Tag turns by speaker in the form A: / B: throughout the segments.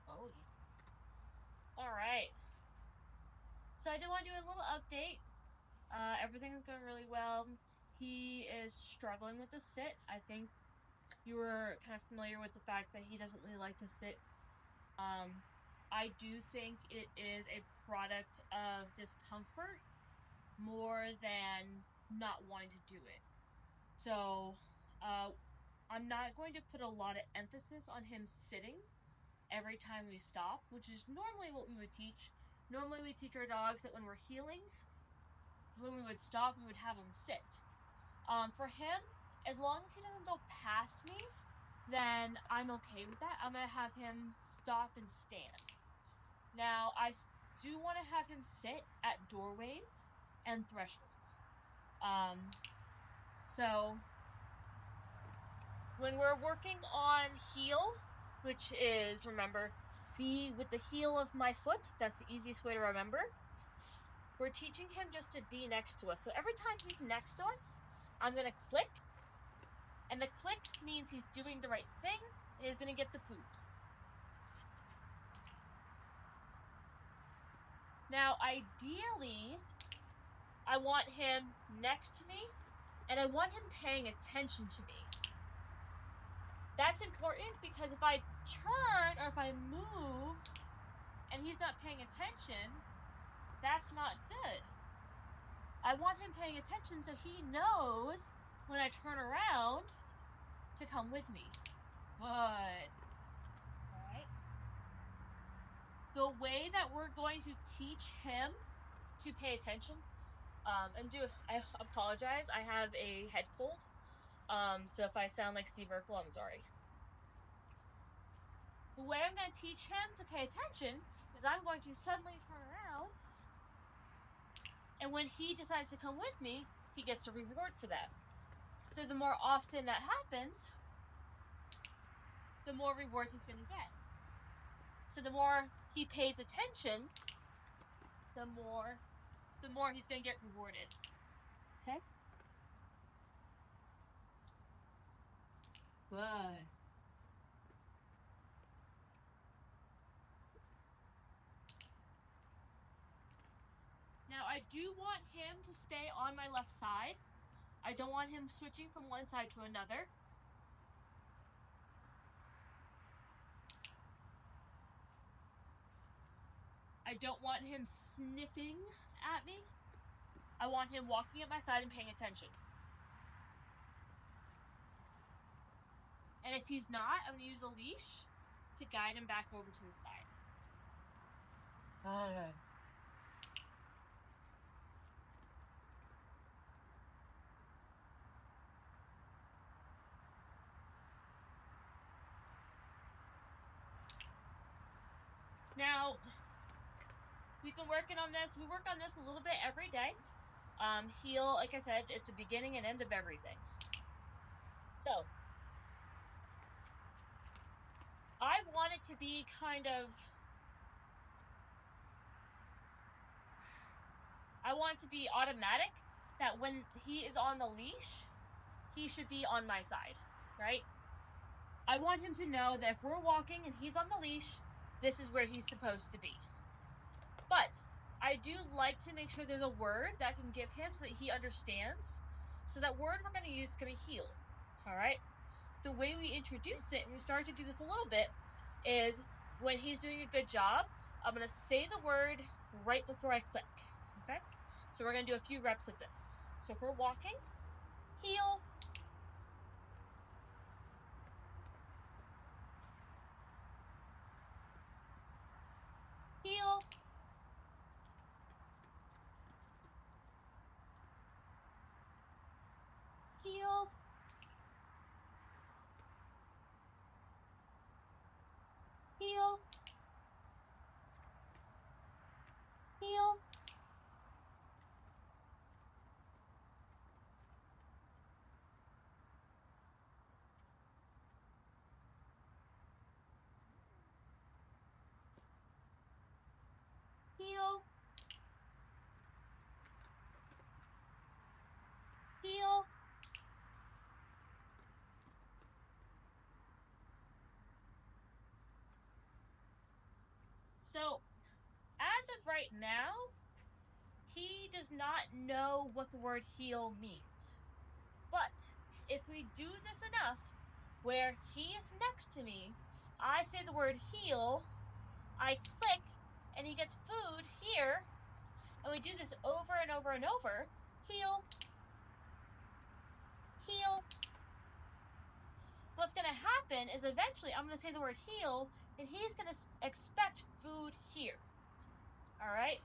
A: Oh, all right. So I did want to do a little update. Everything is going really well. He is struggling with the sit. I think you were kind of familiar with the fact that he doesn't really like to sit. I do think it is a product of discomfort more than not wanting to do it. So, I'm not going to put a lot of emphasis on him sitting every time we stop, which is normally what we would teach. Normally, we teach our dogs that when we're healing, when we would stop, we would have him sit. For him, as long as he doesn't go past me, then I'm okay with that. I'm gonna have him stop and stand. Now, I do want to have him sit at doorways and thresholds. So when we're working on heel, which is, remember, be with the heel of my foot, that's the easiest way to remember. We're teaching him just to be next to us. So every time he's next to us, I'm going to click. And the click means he's doing the right thing and he's going to get the food. Now, ideally, I want him next to me and I want him paying attention to me. That's important because if I turn or if I move and he's not paying attention, that's not good. I want him paying attention so he knows when I turn around to come with me. Good. Alright. The way that we're going to teach him to pay attention, I apologize, I have a head cold. So if I sound like Steve Urkel, I'm sorry. The way I'm going to teach him to pay attention is I'm going to suddenly turn around, and when he decides to come with me, he gets a reward for that. So the more often that happens, the more rewards he's going to get. So the more he pays attention, the more he's going to get rewarded. Okay? Good. Now, I do want him to stay on my left side. I don't want him switching from one side to another. I don't want him sniffing at me. I want him walking at my side and paying attention. And if he's not, I'm going to use a leash to guide him back over to the side. Okay. Now, we've been working on this. We work on this a little bit every day. Heel, like I said, it's the beginning and end of everything. So, I want it to be I want it to be automatic that when he is on the leash, he should be on my side, right? I want him to know that if we're walking and he's on the leash, this is where he's supposed to be. But I do like to make sure there's a word that I can give him so that he understands. So that word we're going to use is going to be heel. Alright? The way we introduce it, and we start to do this a little bit, is when he's doing a good job, I'm going to say the word right before I click. Okay? So we're going to do a few reps of this. So if we're walking, heel, heel, heel, heel, heel, heel, heel, So, as of right now, he does not know what the word heal means. But if we do this enough, where he is next to me, I say the word heal, I click, and he gets food here, and we do this over and over and over. Heal. Heal. What's going to happen is eventually I'm going to say the word heal, and he's going to expect food here. Alright?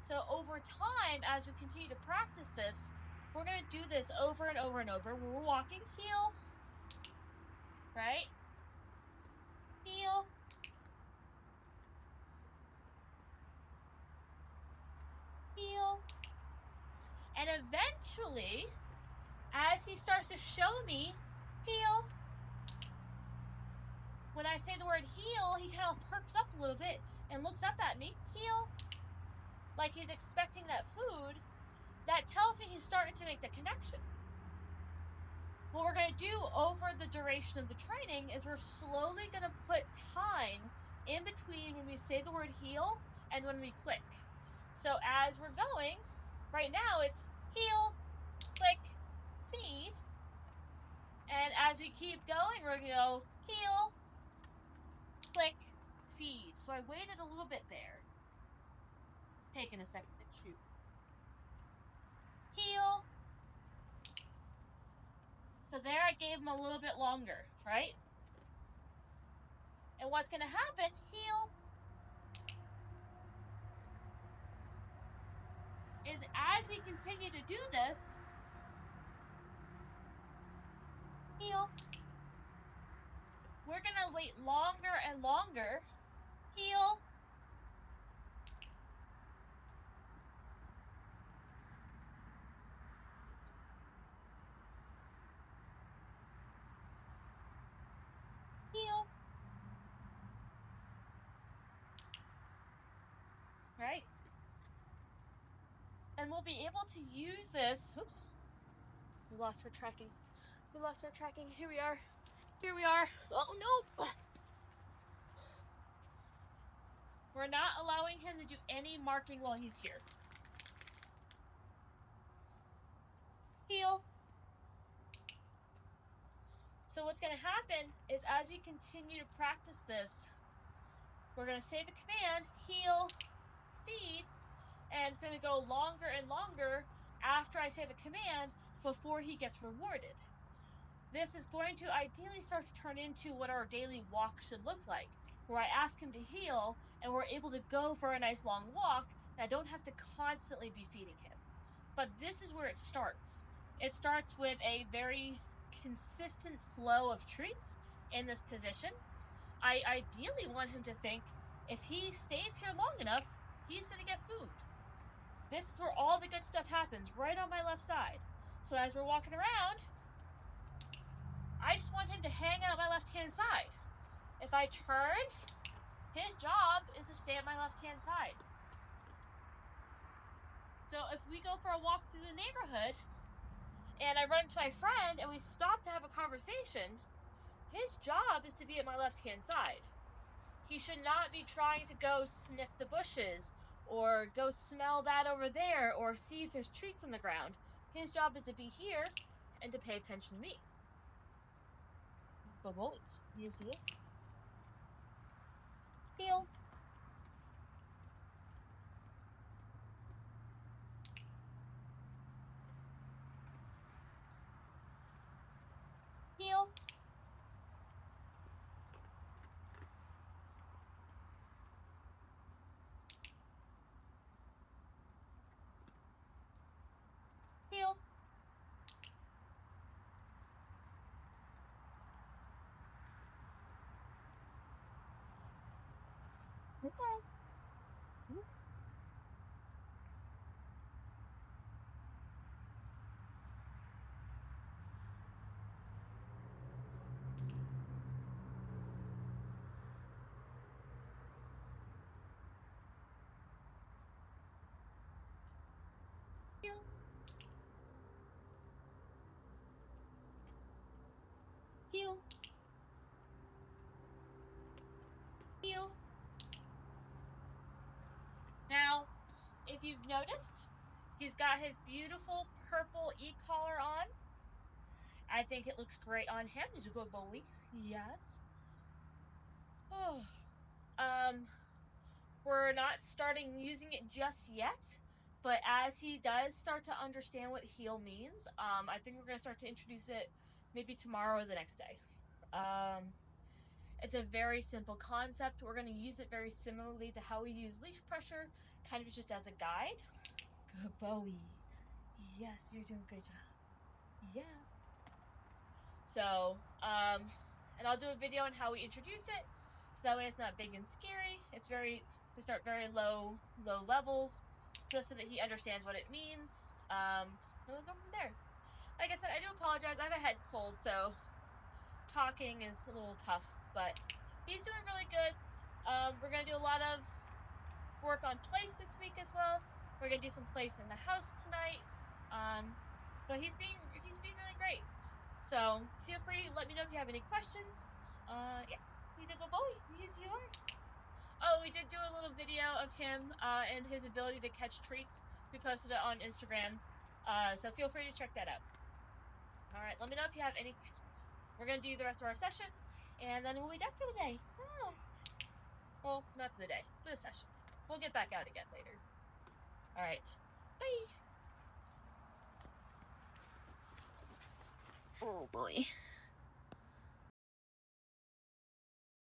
A: So over time, as we continue to practice this, we're going to do this over and over and over. When we're walking, heal. Right? Heal. Heal. And eventually, as he starts to show me, heal. When I say the word heal, he kind of perks up a little bit and looks up at me. Heal. Like he's expecting that food. That tells me he's starting to make the connection. What we're going to do over the duration of the training is we're slowly going to put time in between when we say the word heal and when we click. So as we're going, right now it's heal, click, feed. And as we keep going, we're going to go heal, click, feed. So I waited a little bit there. It's taking a second to shoot. Heal. So there I gave him a little bit longer, right? And what's going to happen, heal, is as we continue to do this, heal, we're going to wait longer and longer, heal, heal, right? And we'll be able to use this, oops, we lost our tracking. Here we are. Oh, no. We're not allowing him to do any marking while he's here. Heal. So what's going to happen is as we continue to practice this, we're going to say the command, heal, feed, and it's going to go longer and longer after I say the command before he gets rewarded. This is going to ideally start to turn into what our daily walk should look like, where I ask him to heal, and we're able to go for a nice long walk, and I don't have to constantly be feeding him. But this is where it starts. It starts with a very consistent flow of treats in this position. I ideally want him to think, if he stays here long enough, he's going to get food. This is where all the good stuff happens, right on my left side. So as we're walking around, I just want him to hang out my left-hand side. If I turn, his job is to stay at my left-hand side. So if we go for a walk through the neighborhood, and I run into my friend, and we stop to have a conversation, his job is to be at my left-hand side. He should not be trying to go sniff the bushes, or go smell that over there, or see if there's treats on the ground. His job is to be here, and to pay attention to me. But won't you see it? Heal. Heal. Heal. Okay. Heal. Heal. Heal. if you've noticed, he's got his beautiful purple e-collar on. I think it looks great on him. He's a good boy. Yes. Oh. We're not starting using it just yet, but as he does start to understand what heel means, I think we're going to start to introduce it maybe tomorrow or the next day. It's a very simple concept. We're going to use it very similarly to how we use leash pressure, kind of just as a guide. Good boy. Yes, you're doing a good job. Yeah. So, and I'll do a video on how we introduce it, so that way it's not big and scary. It's we start very low levels, just so that he understands what it means. And we'll go from there. Like I said, I do apologize. I have a head cold, so talking is a little tough, but he's doing really good. We're gonna do a lot of work on place this week as well. We're gonna do some place in the house tonight. But he's being really great. So feel free, let me know if you have any questions. Yeah, he's a good boy. Yes, you are. Oh, we did do a little video of him and his ability to catch treats. We posted it on Instagram, so feel free to check that out. All right, let me know if you have any questions. We're gonna do the rest of our session, and then we'll be done for the day. Oh. Well, not for the day, for the session. We'll get back out again later. All right, bye.
B: Oh boy.